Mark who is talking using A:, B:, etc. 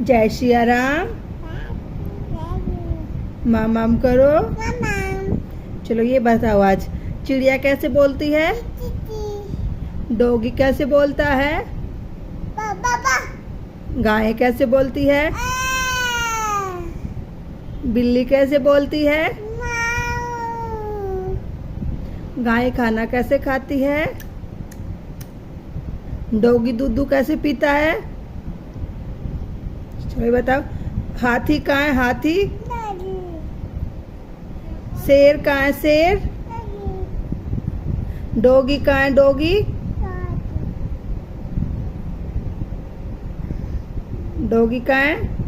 A: जय सिया राम। माम करो। चलो ये बताओ, आज चिड़िया कैसे बोलती है? डॉगी कैसे बोलता है? गाय कैसे बोलती है? बिल्ली कैसे बोलती है? गाय खाना कैसे खाती है? डॉगी दूध कैसे पीता है? चलो बताओ, हाथी कहाँ है? हाथी। शेर कहाँ है? शेर। डॉगी कहाँ है? डॉगी। डॉगी कहाँ है?